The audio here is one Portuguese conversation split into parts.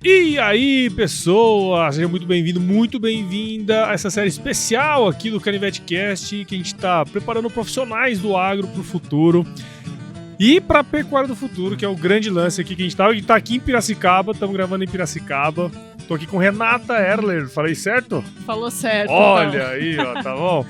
E aí, pessoas, seja muito bem-vindo, muito bem-vinda a essa série especial aqui do Canivete Cast, que a gente está preparando profissionais do agro para o futuro e para a pecuária do futuro, que é o grande lance aqui que a gente tá aqui em Piracicaba, estamos gravando em Piracicaba. Tô aqui com Renata Erler, falei certo? Falou certo. Olha então. aí, ó, tá bom?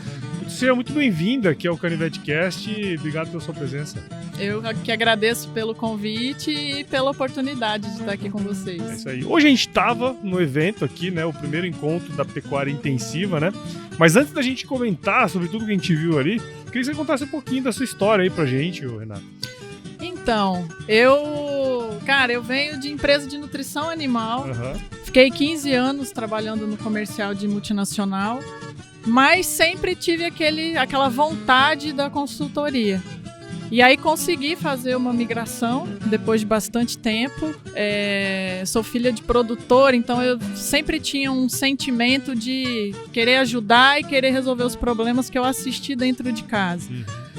Seja muito bem-vinda aqui ao Canivete Cast e obrigado pela sua presença. Eu que agradeço pelo convite e pela oportunidade de estar aqui com vocês. É isso aí. Hoje a gente estava no evento aqui, né? O primeiro encontro da pecuária intensiva, né? Mas antes da gente comentar sobre tudo que a gente viu ali, queria que você contasse um pouquinho da sua história aí pra gente, Renato. Então, eu venho de empresa de nutrição animal. Fiquei 15 anos trabalhando no comercial de multinacional, mas sempre tive aquela vontade da consultoria. E aí consegui fazer uma migração depois de bastante tempo. Sou filha de produtor, então eu sempre tinha um sentimento de querer ajudar e querer resolver os problemas que eu assisti dentro de casa.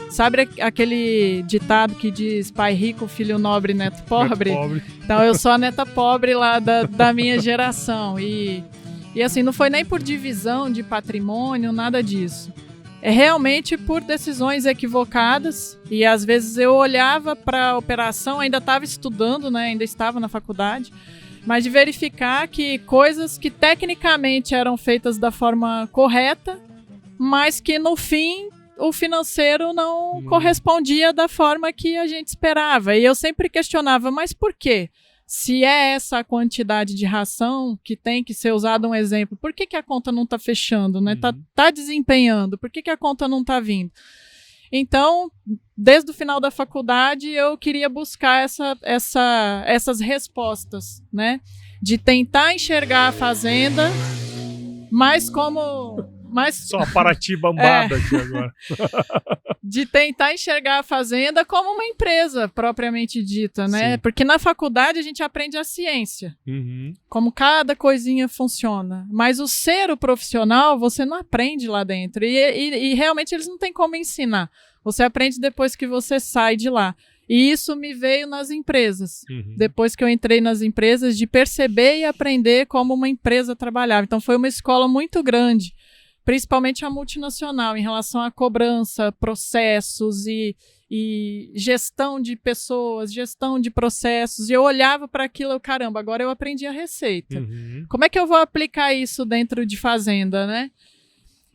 Sabe aquele ditado que diz pai rico, filho nobre, neto pobre? Então eu sou a neta pobre lá da minha geração. E assim, não foi nem por divisão de patrimônio, nada disso. É realmente por decisões equivocadas, e às vezes eu olhava para a operação, ainda estava estudando, né, ainda estava na faculdade, mas de verificar que coisas que tecnicamente eram feitas da forma correta, mas que no fim o financeiro não correspondia da forma que a gente esperava. E eu sempre questionava, mas por quê? Se é essa a quantidade de ração que tem que ser usada, um exemplo, por que a conta não está fechando, né? Tá desempenhando, por que a conta não está vindo? Então, desde o final da faculdade, eu queria buscar essas respostas, né? De tentar enxergar a fazenda, mas como... Só a Paraty bambada aqui agora. De tentar enxergar a fazenda como uma empresa propriamente dita, né? Sim. Porque na faculdade a gente aprende a ciência, como cada coisinha funciona. Mas o ser o profissional, você não aprende lá dentro. E realmente eles não têm como ensinar. Você aprende depois que você sai de lá. E isso me veio nas empresas. Depois que eu entrei nas empresas, de perceber e aprender como uma empresa trabalhava. Então foi uma escola muito grande. Principalmente a multinacional, em relação à cobrança, processos e gestão de pessoas, gestão de processos. E eu olhava para aquilo, caramba, agora eu aprendi a receita. Como é que eu vou aplicar isso dentro de fazenda, né?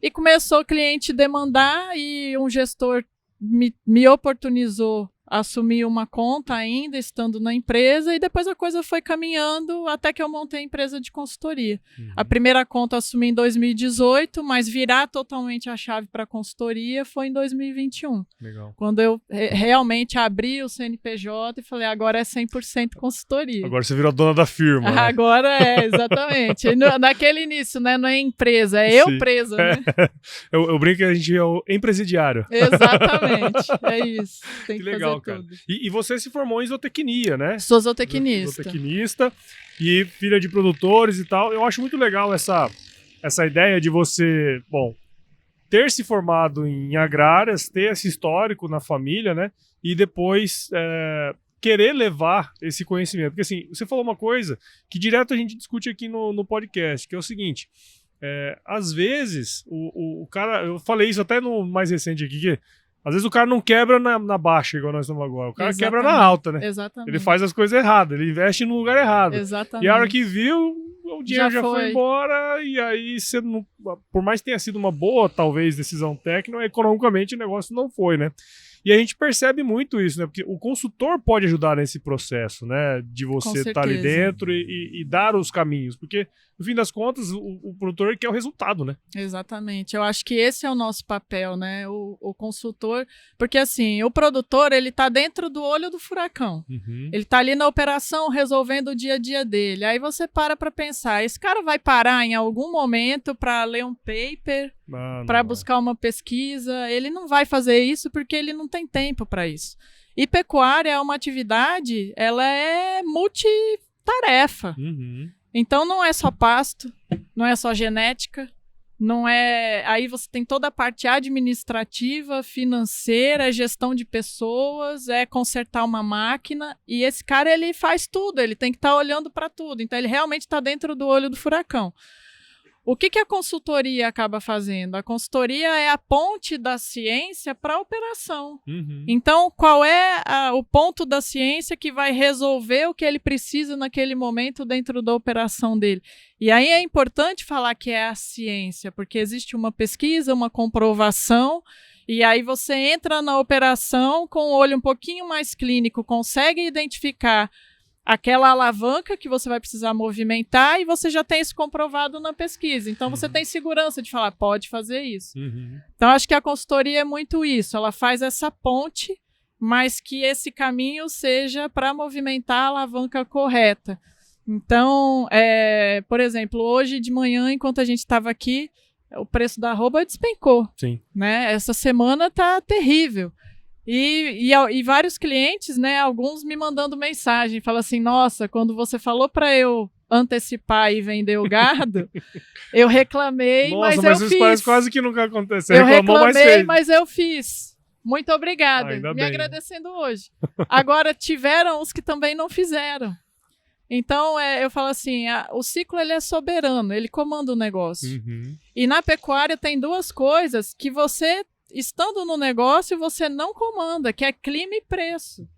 E começou o cliente demandar e um gestor me oportunizou assumir uma conta ainda, estando na empresa, e depois a coisa foi caminhando até que eu montei a empresa de consultoria. A primeira conta eu assumi em 2018, mas virar totalmente a chave para consultoria foi em 2021. Legal. Quando eu realmente abri o CNPJ e falei, agora é 100% consultoria. Agora você virou dona da firma, né? Agora naquele início, né? Não é empresa, é eu presa, né? Eu brinco que a gente é o empresidiário. Exatamente, é isso. Tem que legal, cara. E você se formou em zootecnia, né? Sou zootecnista. Zootecnista e filha de produtores e tal. Eu acho muito legal essa ideia de você, ter se formado em agrárias, ter esse histórico na família, né? E depois querer levar esse conhecimento. Porque assim, você falou uma coisa que direto a gente discute aqui no podcast, que é o seguinte, às vezes o cara, eu falei isso até no mais recente aqui, que às vezes o cara não quebra na baixa, igual nós estamos agora. O cara quebra na alta, né? Exatamente. Ele faz as coisas erradas, ele investe no lugar errado. Exatamente. E a hora que viu, o dinheiro já foi embora, e aí você não, por mais que tenha sido uma boa, talvez, decisão técnica, economicamente o negócio não foi, né? E a gente percebe muito isso, né? Porque o consultor pode ajudar nesse processo, né? De você estar ali dentro e dar os caminhos. Porque, no fim das contas, o produtor quer o resultado, né? Exatamente. Eu acho que esse é o nosso papel, né? O consultor. Porque, assim, o produtor, ele tá dentro do olho do furacão. Ele tá ali na operação resolvendo o dia a dia dele. Aí você para pensar, esse cara vai parar em algum momento para ler um paper, para buscar uma pesquisa. Ele não vai fazer isso porque ele não tem tempo para isso. E pecuária é uma atividade, ela é multitarefa. Então não é só pasto, não é só genética, Não é. Aí você tem toda a parte administrativa, financeira, gestão de pessoas, é consertar uma máquina. E esse cara, ele faz tudo, ele tem que estar olhando para tudo. Então, ele realmente está dentro do olho do furacão. O que a consultoria acaba fazendo? A consultoria é a ponte da ciência para a operação. Então, qual é o ponto da ciência que vai resolver o que ele precisa naquele momento dentro da operação dele? E aí é importante falar que é a ciência, porque existe uma pesquisa, uma comprovação, e aí você entra na operação com o olho um pouquinho mais clínico, consegue identificar aquela alavanca que você vai precisar movimentar e você já tem isso comprovado na pesquisa. Então, você tem segurança de falar, pode fazer isso. Então, acho que a consultoria é muito isso. Ela faz essa ponte, mas que esse caminho seja para movimentar a alavanca correta. Então, por exemplo, hoje de manhã, enquanto a gente estava aqui, o preço da arroba despencou. Sim. Né? Essa semana está terrível. E vários clientes, né, alguns me mandando mensagem, falam assim, nossa, quando você falou para eu antecipar e vender o gado, eu reclamei, nossa, mas eu isso fiz. Parece quase que nunca aconteceu. Eu reclamei, mas eu fiz. Muito obrigada. Ainda me bem. Agradecendo hoje. Agora, tiveram os que também não fizeram. Então, eu falo assim, o ciclo ele é soberano, ele comanda o negócio. E na pecuária tem duas coisas que você, estando no negócio, você não comanda, que é clima e preço.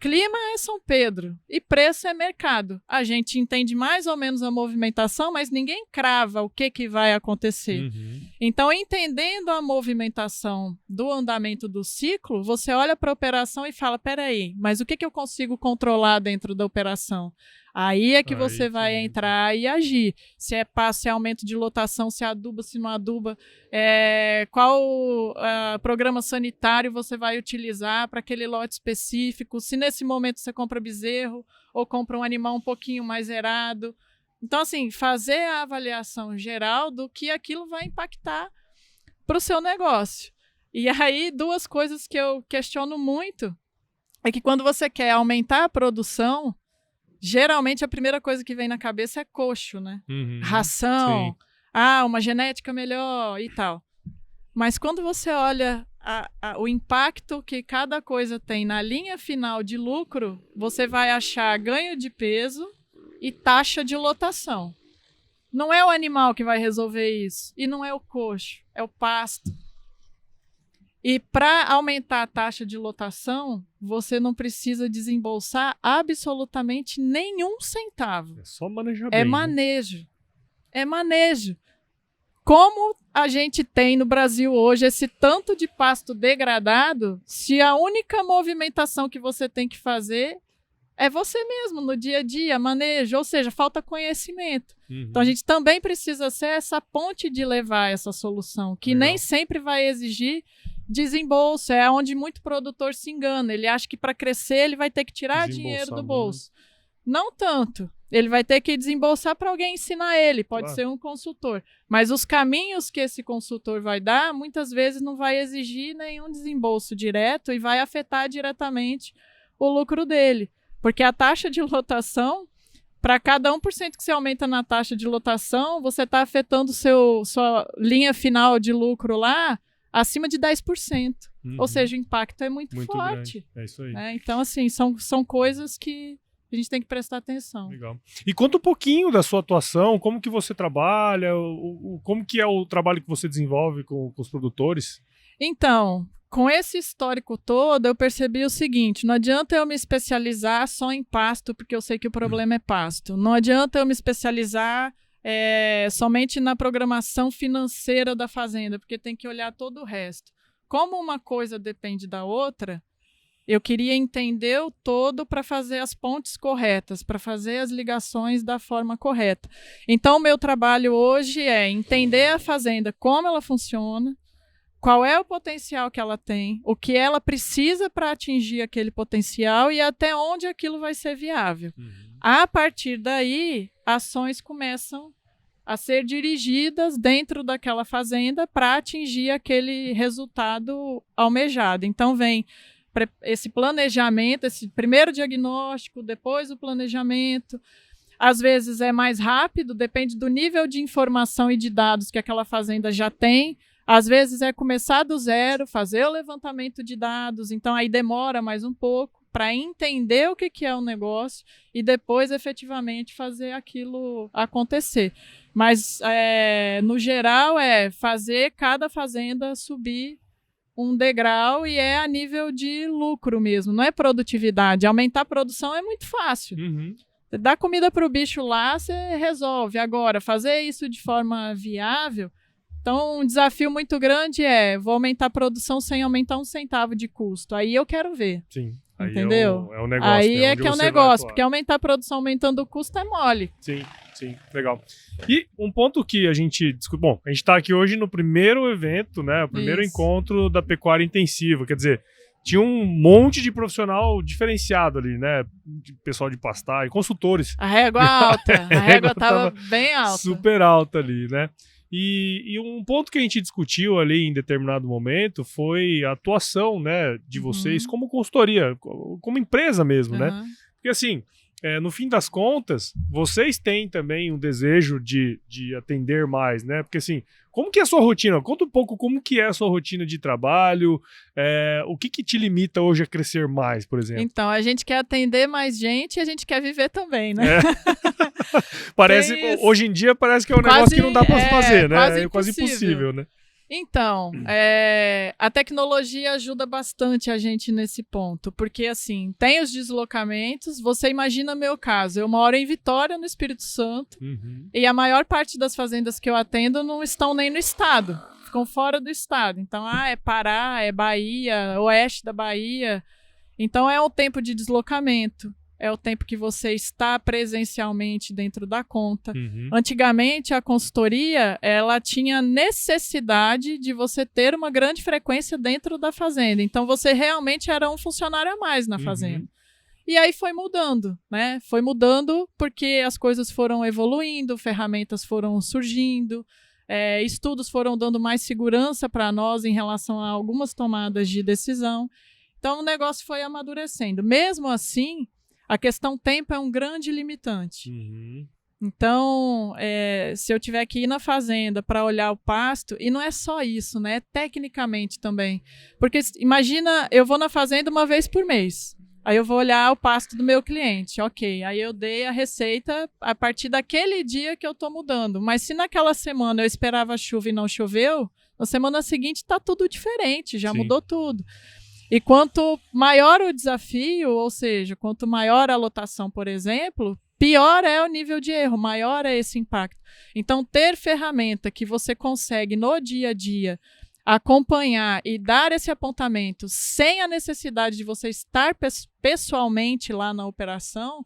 Clima é São Pedro e preço é mercado. A gente entende mais ou menos a movimentação, mas ninguém crava o que vai acontecer. Então, entendendo a movimentação do andamento do ciclo, você olha para a operação e fala, peraí, mas o que eu consigo controlar dentro da operação? Aí é que você vai entrar e agir. Se é passo, se é aumento de lotação, se aduba, se não aduba, qual programa sanitário você vai utilizar para aquele lote específico, se nesse momento você compra bezerro ou compra um animal um pouquinho mais zerado. Então, assim, fazer a avaliação geral do que aquilo vai impactar para o seu negócio. E aí, duas coisas que eu questiono muito é que quando você quer aumentar a produção, geralmente a primeira coisa que vem na cabeça é coxo, né? Ração, uma genética melhor e tal. Mas quando você olha o impacto que cada coisa tem na linha final de lucro, você vai achar ganho de peso e taxa de lotação. Não é o animal que vai resolver isso. E não é o coxo, é o pasto. E para aumentar a taxa de lotação, você não precisa desembolsar absolutamente nenhum centavo. É só manejar bem. É manejo. Né? É manejo. Como a gente tem no Brasil hoje esse tanto de pasto degradado, se a única movimentação que você tem que fazer é você mesmo, no dia a dia, manejo, ou seja, falta conhecimento. Então a gente também precisa ser essa ponte de levar essa solução, que nem sempre vai exigir desembolso, é onde muito produtor se engana. Ele acha que para crescer ele vai ter que tirar dinheiro do bolso. Não tanto. Ele vai ter que desembolsar para alguém ensinar ele, pode ser um consultor. Mas os caminhos que esse consultor vai dar, muitas vezes não vai exigir nenhum desembolso direto e vai afetar diretamente o lucro dele. Porque a taxa de lotação, para cada 1% que você aumenta na taxa de lotação, você está afetando sua linha final de lucro lá acima de 10%. Ou seja, o impacto é muito forte. Grande. É isso aí. Então, assim, são coisas que a gente tem que prestar atenção. Legal. E conta um pouquinho da sua atuação, como que você trabalha, como que é o trabalho que você desenvolve com os produtores? Então, com esse histórico todo, eu percebi o seguinte, não adianta eu me especializar só em pasto, porque eu sei que o problema é pasto. Não adianta eu me especializar somente na programação financeira da fazenda, porque tem que olhar todo o resto. Como uma coisa depende da outra, eu queria entender o todo para fazer as pontes corretas, para fazer as ligações da forma correta. Então, o meu trabalho hoje é entender a fazenda, como ela funciona, qual é o potencial que ela tem, o que ela precisa para atingir aquele potencial e até onde aquilo vai ser viável. A partir daí, ações começam a ser dirigidas dentro daquela fazenda para atingir aquele resultado almejado. Então, vem esse planejamento, esse primeiro diagnóstico, depois o planejamento. Às vezes é mais rápido, depende do nível de informação e de dados que aquela fazenda já tem. Às vezes é começar do zero, fazer o levantamento de dados, então aí demora mais um pouco para entender o que é o negócio e depois efetivamente fazer aquilo acontecer. Mas, no geral, é fazer cada fazenda subir um degrau e é a nível de lucro mesmo, não é produtividade. Aumentar a produção é muito fácil. Uhum. Você dá comida para o bicho lá, você resolve. Agora, fazer isso de forma viável... Então, um desafio muito grande vou aumentar a produção sem aumentar um centavo de custo. Aí eu quero ver. Sim. Aí entendeu? É o negócio. Aí é que é o negócio, porque aumentar a produção aumentando o custo é mole. Sim, legal. E um ponto que a gente discute... Bom, a gente está aqui hoje no primeiro evento, né? O primeiro encontro da pecuária intensiva. Quer dizer, tinha um monte de profissional diferenciado ali, né? Pessoal de pastagem, consultores. A régua alta. A régua estava bem alta. Super alta ali, né? E um ponto que a gente discutiu ali em determinado momento foi a atuação, né, de vocês como consultoria, como empresa mesmo, né? Porque assim, no fim das contas, vocês têm também um desejo de atender mais, né? Porque assim, como que é a sua rotina? Conta um pouco como que é a sua rotina de trabalho, o que te limita hoje a crescer mais, por exemplo? Então, a gente quer atender mais gente e a gente quer viver também, né? Parece, hoje em dia parece que é um negócio que não dá pra fazer, né? É quase impossível, né? Então, a tecnologia ajuda bastante a gente nesse ponto, porque assim, tem os deslocamentos, você imagina meu caso, eu moro em Vitória, no Espírito Santo, e a maior parte das fazendas que eu atendo não estão nem no estado, ficam fora do estado, então, é Pará, é Bahia, oeste da Bahia, então é o tempo de deslocamento. É o tempo que você está presencialmente dentro da conta. Antigamente, a consultoria, ela tinha necessidade de você ter uma grande frequência dentro da fazenda. Então, você realmente era um funcionário a mais na fazenda. E aí foi mudando, né? Foi mudando porque as coisas foram evoluindo, ferramentas foram surgindo, estudos foram dando mais segurança para nós em relação a algumas tomadas de decisão. Então, o negócio foi amadurecendo. Mesmo assim, a questão tempo é um grande limitante. Então, se eu tiver que ir na fazenda para olhar o pasto, e não é só isso, né? Tecnicamente também. Porque imagina, eu vou na fazenda uma vez por mês. Aí eu vou olhar o pasto do meu cliente. Ok, aí eu dei a receita a partir daquele dia que eu estou mudando. Mas se naquela semana eu esperava chuva e não choveu, na semana seguinte está tudo diferente, já mudou tudo. E quanto maior o desafio, ou seja, quanto maior a lotação, por exemplo, pior é o nível de erro, maior é esse impacto. Então, ter ferramenta que você consegue no dia a dia acompanhar e dar esse apontamento sem a necessidade de você estar pessoalmente lá na operação,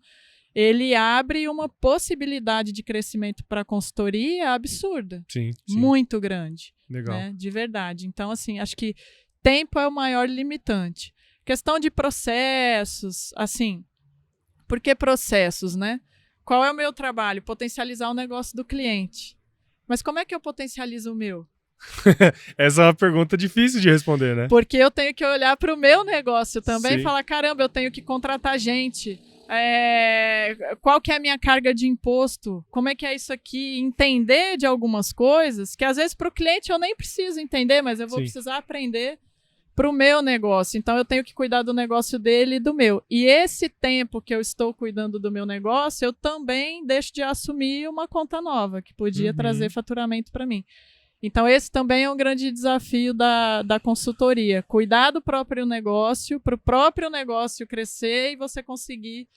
ele abre uma possibilidade de crescimento para a consultoria absurda. Sim. Muito grande. Legal. Né? De verdade. Então, assim, acho que tempo é o maior limitante. Questão de processos, assim, por que processos, né? Qual é o meu trabalho? Potencializar o negócio do cliente. Mas como é que eu potencializo o meu? Essa é uma pergunta difícil de responder, né? Porque eu tenho que olhar para o meu negócio também e falar, caramba, eu tenho que contratar gente. Qual que é a minha carga de imposto? Como é que é isso aqui? Entender de algumas coisas que às vezes para o cliente eu nem preciso entender, mas eu vou precisar aprender para o meu negócio. Então eu tenho que cuidar do negócio dele e do meu. E esse tempo que eu estou cuidando do meu negócio, eu também deixo de assumir uma conta nova que podia trazer faturamento para mim. Então esse também é um grande desafio da consultoria. Cuidar do próprio negócio, para o próprio negócio crescer e você conseguir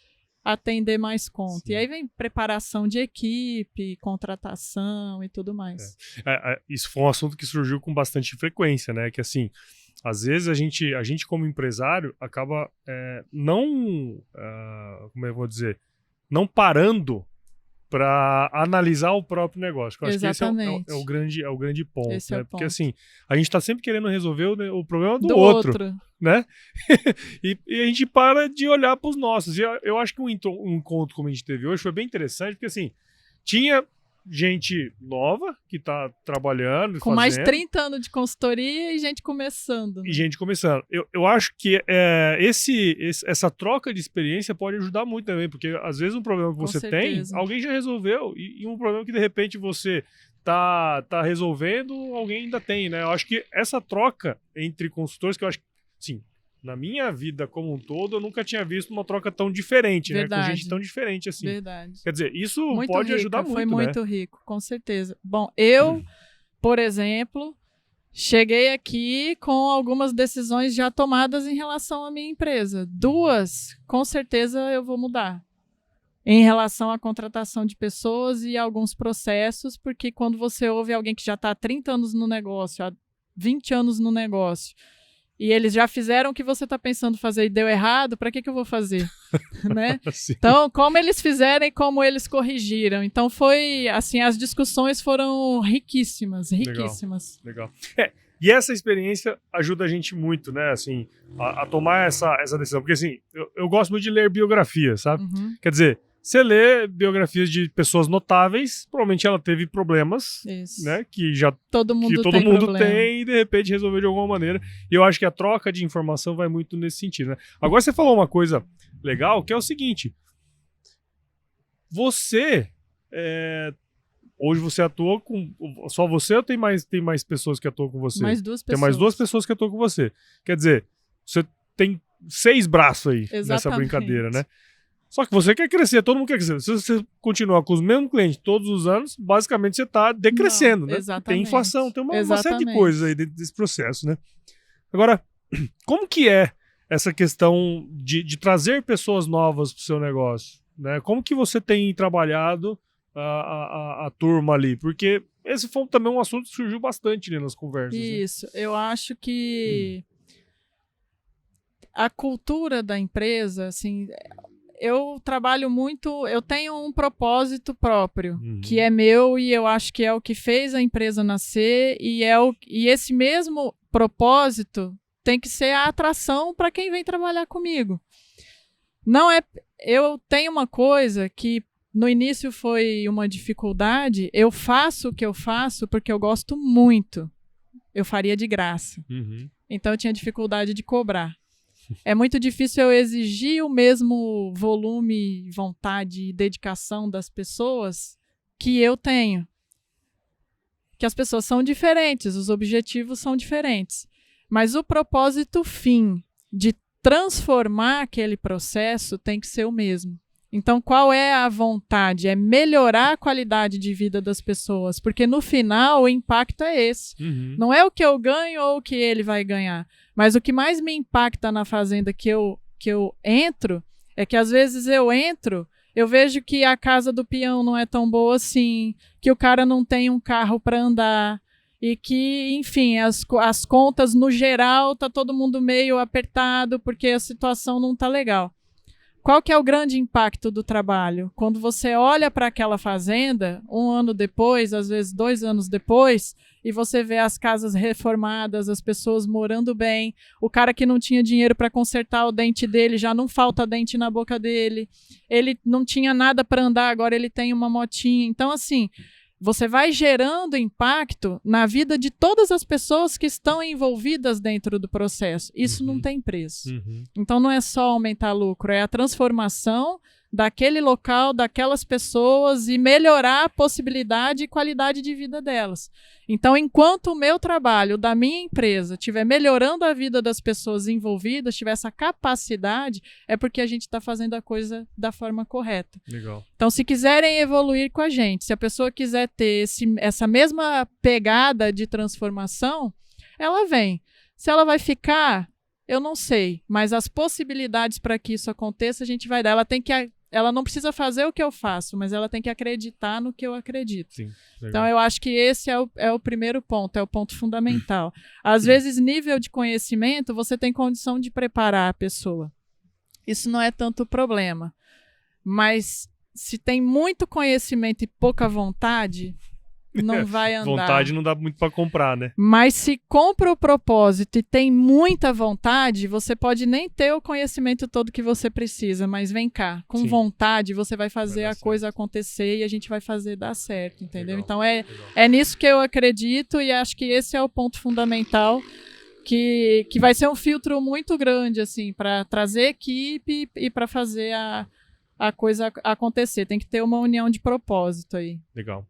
atender mais conta. E aí vem preparação de equipe, contratação e tudo mais. Isso foi um assunto que surgiu com bastante frequência, né? Que assim, às vezes a gente como empresário acaba como eu vou dizer, não parando para analisar o próprio negócio. Eu acho que esse é o grande ponto, esse né? é o Porque ponto. assim, a gente está sempre querendo resolver o problema do outro, né? e a gente para de olhar para os nossos. E eu acho que um encontro como a gente teve hoje foi bem interessante, porque assim, tinha gente nova que está trabalhando, com mais de 30 anos de consultoria e gente começando. Né? E gente começando. Eu acho que essa troca de experiência pode ajudar muito também, porque às vezes um problema que você tem, alguém já resolveu, e um problema que de repente você tá resolvendo, alguém ainda tem, né? Eu acho que essa troca entre consultores, que eu acho que, sim, na minha vida como um todo, eu nunca tinha visto uma troca tão diferente, né? Com gente tão diferente assim. Verdade. Quer dizer, isso muito pode rica, ajudar muito, foi né? muito rico, com certeza. Bom, eu, por exemplo, cheguei aqui com algumas decisões já tomadas em relação à minha empresa. 2, com certeza eu vou mudar. Em relação à contratação de pessoas e alguns processos, porque quando você ouve alguém que já está há 30 anos no negócio, há 20 anos no negócio, e eles já fizeram o que você está pensando fazer e deu errado, para que eu vou fazer? Né? Então, como eles fizeram e como eles corrigiram. Então, foi assim, as discussões foram riquíssimas. Legal. E essa experiência ajuda a gente muito, né, assim, a tomar essa decisão. Porque, assim, eu gosto muito de ler biografias, sabe? Uhum. Quer dizer, você lê biografias de pessoas notáveis, provavelmente ela teve problemas, né, que todo mundo tem e de repente resolveu de alguma maneira. E eu acho que a troca de informação vai muito nesse sentido, né? Agora você falou uma coisa legal, que é o seguinte: você hoje você atua com só você ou tem mais pessoas que atuam com você? Mais 2 pessoas. Tem mais 2 pessoas que atuam com você. Quer dizer, você tem 6 braços aí nessa brincadeira, né? Só que você quer crescer, todo mundo quer crescer. Se você continuar com os mesmos clientes todos os anos, basicamente você está decrescendo, né? Tem inflação, tem uma série de coisas aí dentro desse processo, né? Agora, como que é essa questão de trazer pessoas novas para o seu negócio, né? Como que você tem trabalhado a turma ali? Porque esse foi também um assunto que surgiu bastante, né, nas conversas. Isso, né? Eu acho que a cultura da empresa, assim, eu trabalho muito, eu tenho um propósito próprio, que é meu e eu acho que é o que fez a empresa nascer e esse mesmo propósito tem que ser a atração para quem vem trabalhar comigo. Não é, eu tenho uma coisa que no início foi uma dificuldade, eu faço o que eu faço porque eu gosto muito. Eu faria de graça. Então eu tinha dificuldade de cobrar. É muito difícil eu exigir o mesmo volume, vontade e dedicação das pessoas que eu tenho. Que as pessoas são diferentes, os objetivos são diferentes. Mas o propósito fim de transformar aquele processo tem que ser o mesmo. Então, qual é a vontade? É melhorar a qualidade de vida das pessoas, porque no final o impacto é esse. Não é o que eu ganho ou o que ele vai ganhar, mas o que mais me impacta na fazenda que eu entro é que às vezes eu vejo que a casa do peão não é tão boa assim, que o cara não tem um carro para andar e que, enfim, as contas no geral tá todo mundo meio apertado porque a situação não tá legal. Qual que é o grande impacto do trabalho? Quando você olha para aquela fazenda, 1 ano depois, às vezes 2 anos depois, e você vê as casas reformadas, as pessoas morando bem, o cara que não tinha dinheiro para consertar o dente dele, já não falta dente na boca dele, ele não tinha nada para andar, agora ele tem uma motinha. Então, assim, você vai gerando impacto na vida de todas as pessoas que estão envolvidas dentro do processo. Isso não tem preço. Então não é só aumentar lucro, é a transformação daquele local, daquelas pessoas e melhorar a possibilidade e qualidade de vida delas. Então, enquanto o meu trabalho da minha empresa estiver melhorando a vida das pessoas envolvidas, tiver essa capacidade, é porque a gente está fazendo a coisa da forma correta. Legal. Então, se quiserem evoluir com a gente, se a pessoa quiser ter essa mesma pegada de transformação, ela vem. Se ela vai ficar, eu não sei, mas as possibilidades para que isso aconteça, a gente vai dar. Ela não precisa fazer o que eu faço, mas ela tem que acreditar no que eu acredito. Sim, então, eu acho que esse é o primeiro ponto, é o ponto fundamental. Às vezes, nível de conhecimento, você tem condição de preparar a pessoa. Isso não é tanto problema. Mas se tem muito conhecimento e pouca vontade, não vai andar. Vontade não dá muito para comprar, né? Mas se compra o propósito e tem muita vontade, você pode nem ter o conhecimento todo que você precisa, mas vem cá, com vontade você vai fazer a coisa acontecer e a gente vai fazer dar certo, entendeu? Legal, Então é nisso que eu acredito e acho que esse é o ponto fundamental que vai ser um filtro muito grande, assim, para trazer equipe e para fazer a coisa acontecer. Tem que ter uma união de propósito aí. Legal.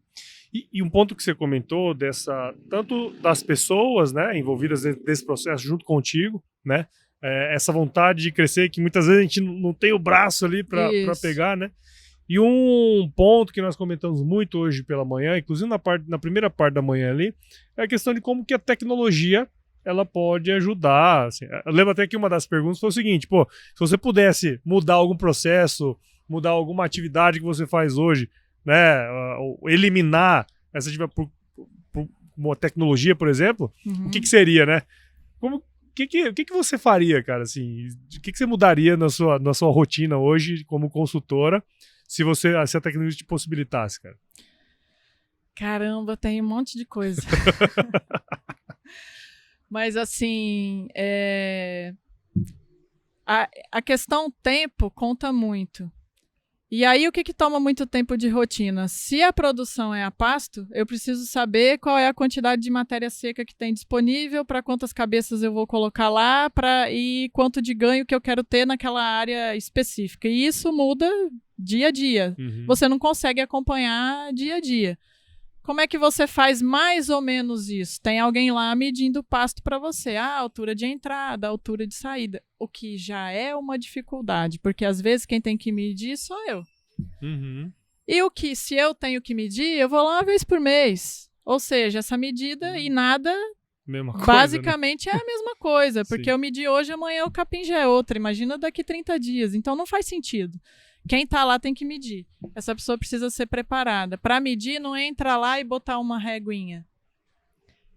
E um ponto que você comentou tanto das pessoas, né, envolvidas desse processo junto contigo, né, essa vontade de crescer que muitas vezes a gente não tem o braço ali para pegar, né. E um ponto que nós comentamos muito hoje pela manhã, inclusive na primeira parte da manhã ali, é a questão de como que a tecnologia ela pode ajudar. Assim. Eu lembro até que uma das perguntas foi o seguinte, se você pudesse mudar algum processo, mudar alguma atividade que você faz hoje, né, eliminar essa por uma tecnologia, por exemplo, o que seria, né? O que você faria, cara? Assim, o que você mudaria na sua rotina hoje como consultora se a tecnologia te possibilitasse, cara? Caramba, tem um monte de coisa. Mas assim, a questão tempo conta muito. E aí, o que toma muito tempo de rotina? Se a produção é a pasto, eu preciso saber qual é a quantidade de matéria seca que tem disponível, para quantas cabeças eu vou colocar lá e quanto de ganho que eu quero ter naquela área específica. E isso muda dia a dia. Uhum. Você não consegue acompanhar dia a dia. Como é que você faz mais ou menos isso? Tem alguém lá medindo o pasto para você. A altura de entrada, a altura de saída. O que já é uma dificuldade, porque às vezes quem tem que medir sou eu. Uhum. E se eu tenho que medir, eu vou lá uma vez por mês. Ou seja, essa medida e nada, mesma coisa, basicamente, né? É a mesma coisa. Porque Sim. eu medi hoje, amanhã o capim já é outra. Imagina daqui 30 dias. Então não faz sentido. Quem está lá tem que medir. Essa pessoa precisa ser preparada. Para medir, não é entrar lá e botar uma réguinha.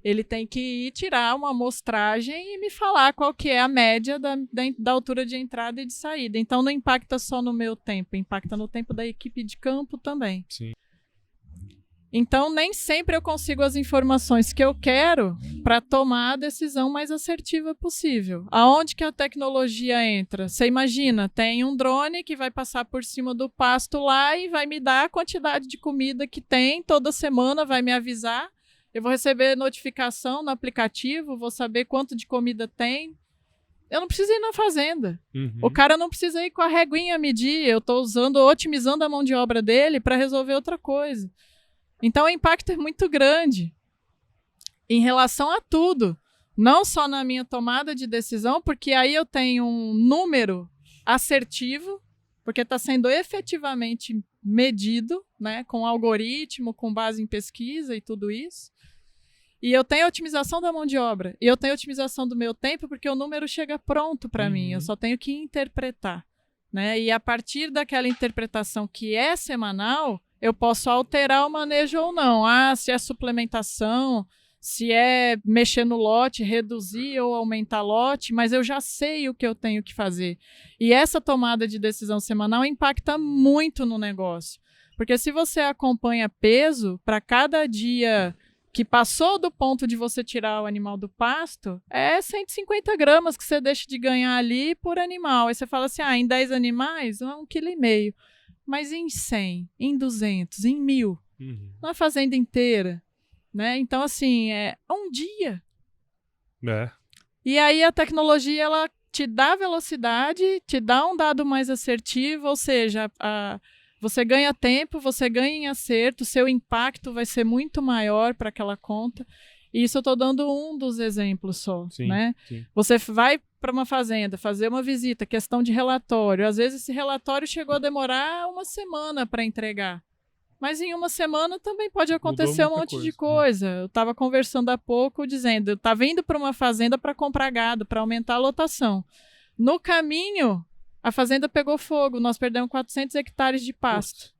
Ele tem que ir tirar uma amostragem e me falar qual que é a média da altura de entrada e de saída. Então não impacta só no meu tempo, impacta no tempo da equipe de campo também. Sim. Então nem sempre eu consigo as informações que eu quero para tomar a decisão mais assertiva possível. Aonde que a tecnologia entra? Você imagina, tem um drone que vai passar por cima do pasto lá e vai me dar a quantidade de comida que tem toda semana, vai me avisar. Eu vou receber notificação no aplicativo, vou saber quanto de comida tem. Eu não preciso ir na fazenda. Uhum. O cara não precisa ir com a reguinha medir. Eu estou otimizando a mão de obra dele para resolver outra coisa. Então o impacto é muito grande em relação a tudo. Não só na minha tomada de decisão, porque aí eu tenho um número assertivo, porque está sendo efetivamente medido, né, com algoritmo, com base em pesquisa e tudo isso. E eu tenho a otimização da mão de obra. E eu tenho a otimização do meu tempo, porque o número chega pronto para mim. Eu só tenho que interpretar, né? E a partir daquela interpretação que é semanal, eu posso alterar o manejo ou não. Se é suplementação, se é mexer no lote, reduzir ou aumentar lote, mas eu já sei o que eu tenho que fazer. E essa tomada de decisão semanal impacta muito no negócio. Porque se você acompanha peso, para cada dia que passou do ponto de você tirar o animal do pasto, é 150 gramas que você deixa de ganhar ali por animal. Aí você fala assim, em 10 animais, 1,5 kg. Mas em 100, em 200, em 1.000, na fazenda inteira, né? Então, assim, é um dia. E aí a tecnologia, ela te dá velocidade, te dá um dado mais assertivo, ou seja, você ganha tempo, você ganha em acerto, seu impacto vai ser muito maior para aquela conta. E isso eu estou dando um dos exemplos só, sim, né? Sim. Você vai para uma fazenda, fazer uma visita, questão de relatório. Às vezes esse relatório chegou a demorar uma semana para entregar. Mas em uma semana também pode acontecer um monte de coisa. Eu estava conversando há pouco, dizendo, eu estava indo para uma fazenda para comprar gado, para aumentar a lotação. No caminho, a fazenda pegou fogo, nós perdemos 400 hectares de pasto.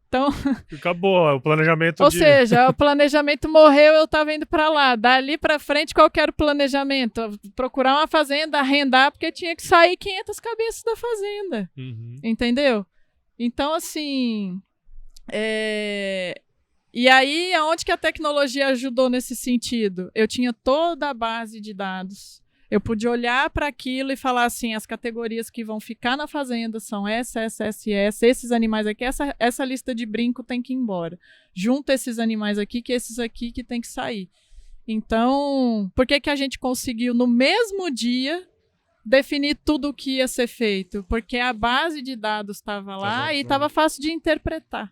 Então, acabou o planejamento. Ou seja, o planejamento morreu, eu estava indo para lá. Dali para frente, qual que era o planejamento? Procurar uma fazenda, arrendar, porque tinha que sair 500 cabeças da fazenda. E aí, aonde que a tecnologia ajudou nesse sentido? Eu tinha toda a base de dados. Eu pude olhar para aquilo e falar assim, as categorias que vão ficar na fazenda são essa, esses animais aqui, essa lista de brinco tem que ir embora. Junta esses animais aqui, que esses aqui que tem que sair. Então, por que a gente conseguiu, no mesmo dia, definir tudo o que ia ser feito? Porque a base de dados estava lá e estava fácil de interpretar.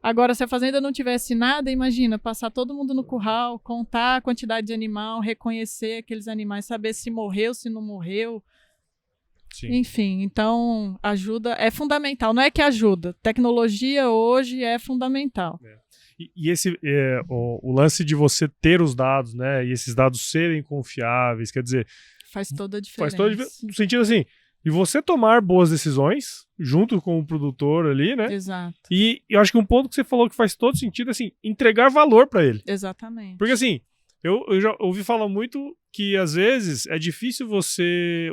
Agora, se a fazenda não tivesse nada, imagina, passar todo mundo no curral, contar a quantidade de animal, reconhecer aqueles animais, saber se morreu, se não morreu. Sim. Enfim, então, ajuda, é fundamental. Não é que ajuda, tecnologia hoje é fundamental. E esse, o lance de você ter os dados, né, e esses dados serem confiáveis, quer dizer... Faz toda a diferença. Faz toda a diferença, no sentido assim, de você tomar boas decisões, junto com o produtor ali, né? Exato. E eu acho que um ponto que você falou que faz todo sentido, assim, entregar valor para ele. Exatamente. Porque assim, eu já ouvi falar muito que às vezes é difícil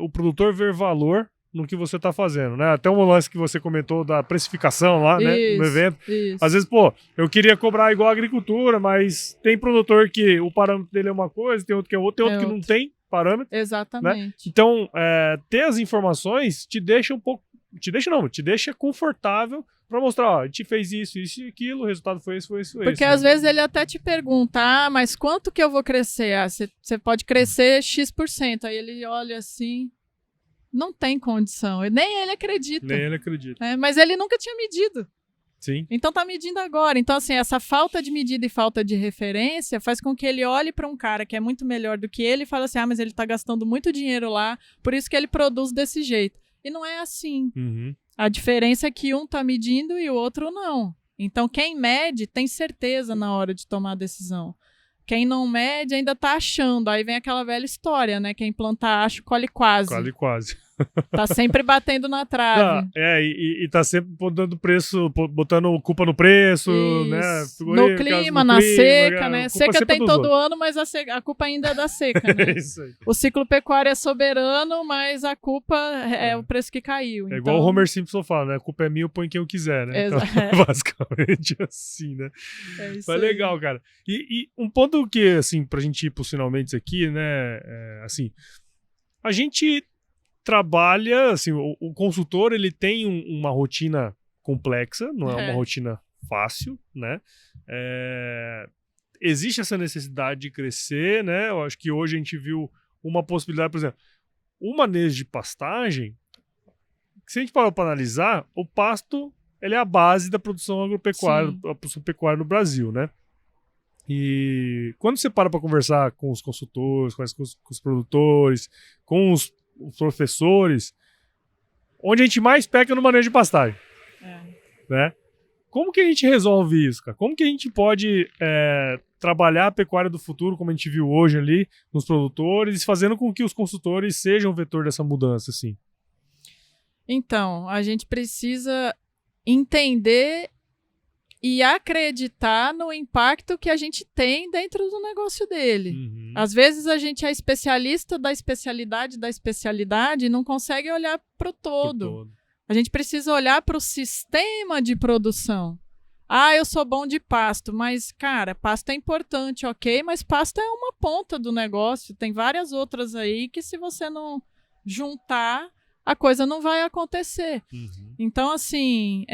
o produtor ver valor no que você tá fazendo, né? Até um lance que você comentou da precificação lá, né, no evento. Isso. Às vezes, pô, eu queria cobrar igual a agricultura, mas tem produtor que o parâmetro dele é uma coisa, tem outro que é outro, tem outro que não tem parâmetro. Exatamente. Né? Então, ter as informações te deixa um pouco... Te deixa confortável pra mostrar, ó, a gente fez isso e aquilo, o resultado foi esse, Porque às vezes ele até te pergunta, mas quanto que eu vou crescer? Você pode crescer X%. Aí ele olha assim... Não tem condição. Nem ele acredita. Mas ele nunca tinha medido. Sim. Então tá medindo agora. Então, assim, essa falta de medida e falta de referência faz com que ele olhe para um cara que é muito melhor do que ele e fale assim, mas ele tá gastando muito dinheiro lá, por isso que ele produz desse jeito. E não é assim. Uhum. A diferença é que um tá medindo e o outro não. Então, quem mede tem certeza na hora de tomar a decisão. Quem não mede ainda tá achando. Aí vem aquela velha história, né? Quem planta acho, colhe quase. Colhe quase. Tá sempre batendo na trave. E tá sempre botando culpa no preço, né? No clima, na seca, né? Seca tem todo ano, mas a culpa ainda é da seca, né? Isso aí. O ciclo pecuário é soberano, mas a culpa é o preço que caiu. É igual o Homer Simpson fala, né? A culpa é minha, eu ponho quem eu quiser, né? Então, basicamente assim, né? É isso Mas aí. legal, cara. E um ponto que, assim, pra gente ir pros finalmente aqui, né? Assim, a gente trabalha, assim, o consultor, ele tem uma rotina complexa, não é uma rotina fácil, né? Existe essa necessidade de crescer, né? Eu acho que hoje a gente viu uma possibilidade, por exemplo, o manejo de pastagem, se a gente parar para analisar, o pasto, ele é a base da produção agropecuária, da produção pecuária no Brasil, né? E quando você para conversar com os consultores, com os produtores, com os professores, onde a gente mais peca no manejo de pastagem, né? Como que a gente resolve isso, cara? Como que a gente pode trabalhar a pecuária do futuro, como a gente viu hoje ali, nos produtores, fazendo com que os consultores sejam o vetor dessa mudança, assim? Então, a gente precisa entender e acreditar no impacto que a gente tem dentro do negócio dele. Uhum. Às vezes a gente é especialista da especialidade e não consegue olhar para o todo. A gente precisa olhar para o sistema de produção. Eu sou bom de pasto, mas, cara, pasto é importante, ok, mas pasto é uma ponta do negócio. Tem várias outras aí que, se você não juntar, a coisa não vai acontecer. Uhum. Então, assim,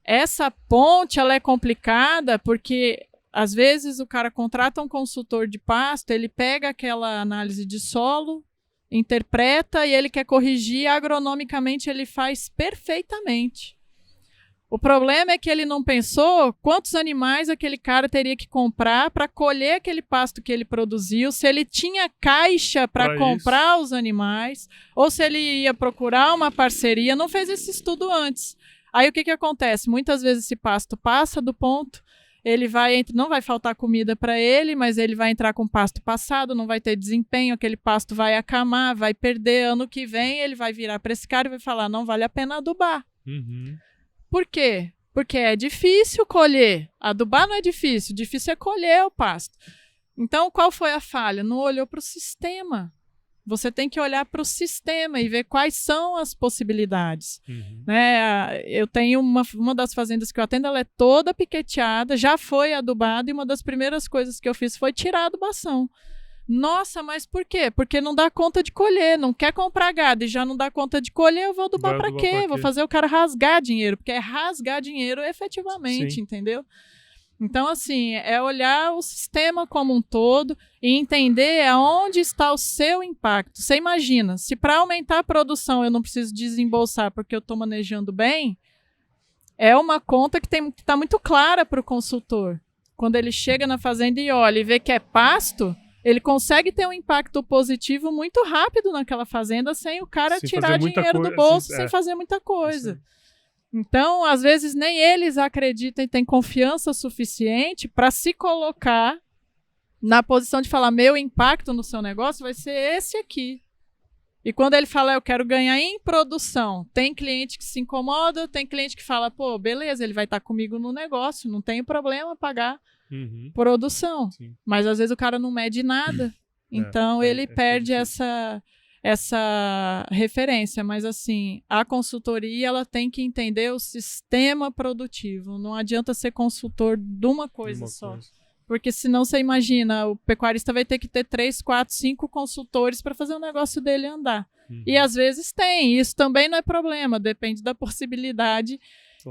essa ponte, ela é complicada porque, às vezes, o cara contrata um consultor de pasto, ele pega aquela análise de solo, interpreta e ele quer corrigir, agronomicamente ele faz perfeitamente. O problema é que ele não pensou quantos animais aquele cara teria que comprar para colher aquele pasto que ele produziu, se ele tinha caixa para comprar os animais, ou se ele ia procurar uma parceria, não fez esse estudo antes. Aí o que acontece? Muitas vezes esse pasto passa do ponto, ele não vai faltar comida para ele, mas ele vai entrar com pasto passado, não vai ter desempenho, aquele pasto vai acamar, vai perder. Ano que vem ele vai virar para esse cara e vai falar, não vale a pena adubar. Uhum. Por quê? Porque é difícil colher. Adubar não é difícil é colher o pasto. Então, qual foi a falha? Não olhou para o sistema. Você tem que olhar para o sistema e ver quais são as possibilidades. Né? Eu tenho uma das fazendas que eu atendo, ela é toda piqueteada, já foi adubada, e uma das primeiras coisas que eu fiz foi tirar a adubação. Nossa, mas por quê? Porque não dá conta de colher, não quer comprar gado e já não dá conta de colher, eu vou adubar para quê? Vou fazer o cara rasgar dinheiro, porque é rasgar dinheiro efetivamente, entendeu? Então, assim, é olhar o sistema como um todo e entender aonde está o seu impacto. Você imagina, se para aumentar a produção eu não preciso desembolsar porque eu estou manejando bem, é uma conta que está muito clara para o consultor. Quando ele chega na fazenda e olha e vê que é pasto, ele consegue ter um impacto positivo muito rápido naquela fazenda sem o cara tirar dinheiro do bolso, sem fazer muita coisa. Então, às vezes, nem eles acreditam e têm confiança suficiente para se colocar na posição de falar, meu impacto no seu negócio vai ser esse aqui. E quando ele fala, eu quero ganhar em produção, tem cliente que se incomoda, tem cliente que fala, pô, beleza, ele vai estar comigo no negócio, não tem problema pagar produção. Sim. Mas, às vezes, o cara não mede nada. Então, ele perde essa referência, mas assim, a consultoria ela tem que entender o sistema produtivo, não adianta ser consultor de uma coisa só, porque senão você imagina, o pecuarista vai ter que ter 3, 4, 5 consultores para fazer o negócio dele andar, e às vezes tem, isso também não é problema, depende da possibilidade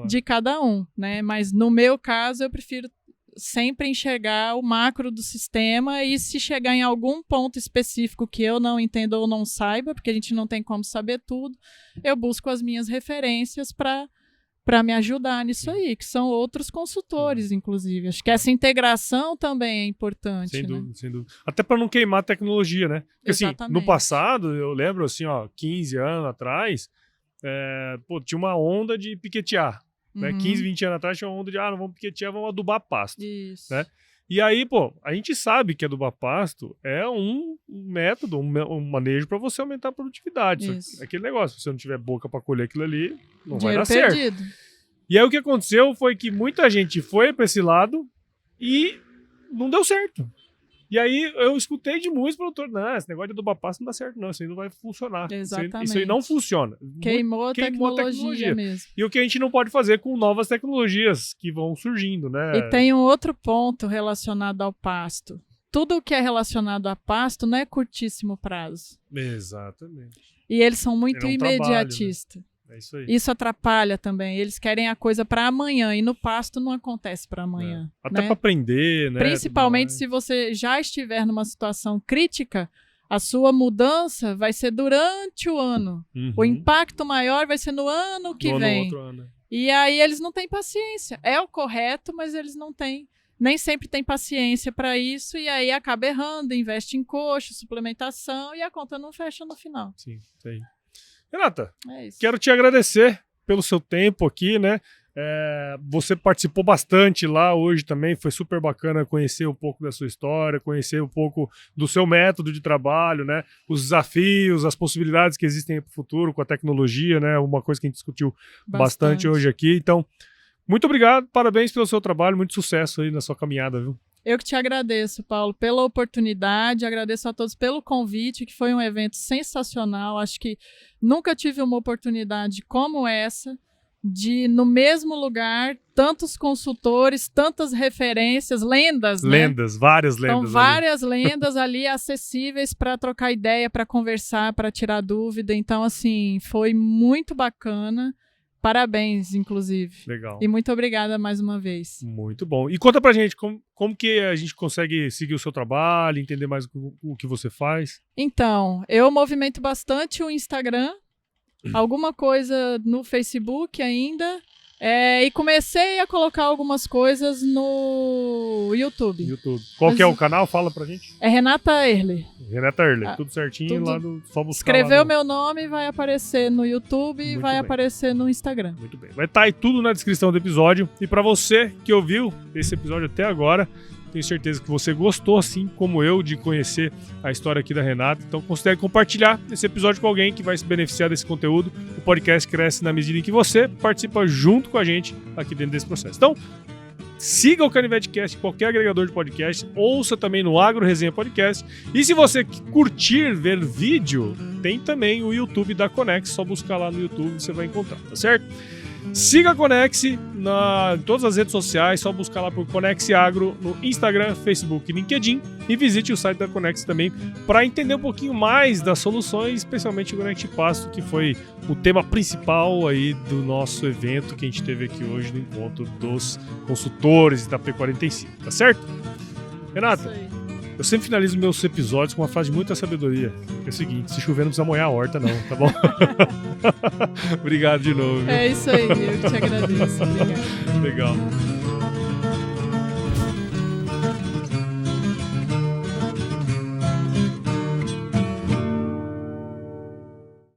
de cada um, né? Mas no meu caso eu prefiro sempre enxergar o macro do sistema e se chegar em algum ponto específico que eu não entendo ou não saiba, porque a gente não tem como saber tudo, eu busco as minhas referências para me ajudar nisso aí, que são outros consultores, inclusive. Acho que essa integração também é importante. Sem dúvida, sem dúvida. Até para não queimar a tecnologia, né? Porque assim, no passado, eu lembro assim, 15 anos atrás, tinha uma onda de piquetear. Né? 15, 20 anos atrás tinha uma onda de não vamos piquetear, vamos adubar pasto. Isso. Né? E aí, a gente sabe que adubar pasto é um método, um manejo para você aumentar a produtividade. Aquele negócio, se você não tiver boca para colher aquilo ali, não vai dar certo. E aí o que aconteceu foi que muita gente foi para esse lado e não deu certo. E aí eu escutei de muitos produtores, não, esse negócio de adubar pasto não dá certo não, isso aí não vai funcionar. Exatamente. Isso aí não funciona. Queimou a tecnologia mesmo. E o que a gente não pode fazer com novas tecnologias que vão surgindo, né? E tem um outro ponto relacionado ao pasto. Tudo o que é relacionado a pasto não é curtíssimo prazo. Exatamente. E eles são muito imediatistas. Né? É isso aí. Isso atrapalha também. Eles querem a coisa para amanhã e no pasto não acontece para amanhã. Até para aprender, né? Principalmente se você já estiver numa situação crítica, a sua mudança vai ser durante o ano. O impacto maior vai ser no ano que vem. No outro ano. E aí eles não têm paciência. É o correto, mas eles não têm. Nem sempre tem paciência para isso e aí acaba errando, investe em coxo, suplementação e a conta não fecha no final. Sim, sim. Renata, quero te agradecer pelo seu tempo aqui, né? Você participou bastante lá hoje também, foi super bacana conhecer um pouco da sua história, conhecer um pouco do seu método de trabalho, né? Os desafios, as possibilidades que existem para o futuro com a tecnologia, né? Uma coisa que a gente discutiu bastante hoje aqui. Então, muito obrigado, parabéns pelo seu trabalho, muito sucesso aí na sua caminhada, viu? Eu que te agradeço, Paulo, pela oportunidade, agradeço a todos pelo convite, que foi um evento sensacional. Acho que nunca tive uma oportunidade como essa, de, no mesmo lugar, tantos consultores, tantas referências, lendas, né? Lendas, várias lendas. Então, várias lendas ali acessíveis para trocar ideia, para conversar, para tirar dúvida. Então, assim, foi muito bacana. Parabéns, inclusive. Legal. E muito obrigada mais uma vez. Muito bom. E conta pra gente, como que a gente consegue seguir o seu trabalho, entender mais o que você faz? Então, eu movimento bastante o Instagram, alguma coisa no Facebook ainda, e comecei a colocar algumas coisas no YouTube. Qual que é o canal? Fala pra gente. É Renata Erle. Renata Erle, tudo certinho, lá só buscar. Escreveu meu nome, vai aparecer no YouTube e vai aparecer no Instagram. Muito bem. Vai estar aí tudo na descrição do episódio. E pra você que ouviu esse episódio até agora, tenho certeza que você gostou, assim como eu, de conhecer a história aqui da Renata. Então considere compartilhar esse episódio com alguém que vai se beneficiar desse conteúdo. O podcast cresce na medida em que você participa junto com a gente aqui dentro desse processo. Então, Siga o Canivete Cast em qualquer agregador de podcast. Ouça também no Agro Resenha Podcast. E se você curtir ver vídeo, tem também o YouTube da Conex. Só buscar lá no YouTube você vai encontrar, tá certo? Siga a Conex em todas as redes sociais, só buscar lá por Conex Agro no Instagram, Facebook e LinkedIn, e visite o site da Conex também para entender um pouquinho mais das soluções, especialmente o Connect Pasto, que foi o tema principal aí do nosso evento que a gente teve aqui hoje no encontro dos consultores da P45, tá certo? Renata, eu sempre finalizo meus episódios com uma frase de muita sabedoria. É o seguinte, se chover não precisa molhar a horta não, tá bom? Obrigado de novo. Viu? É isso aí, eu te agradeço. Obrigado. Legal.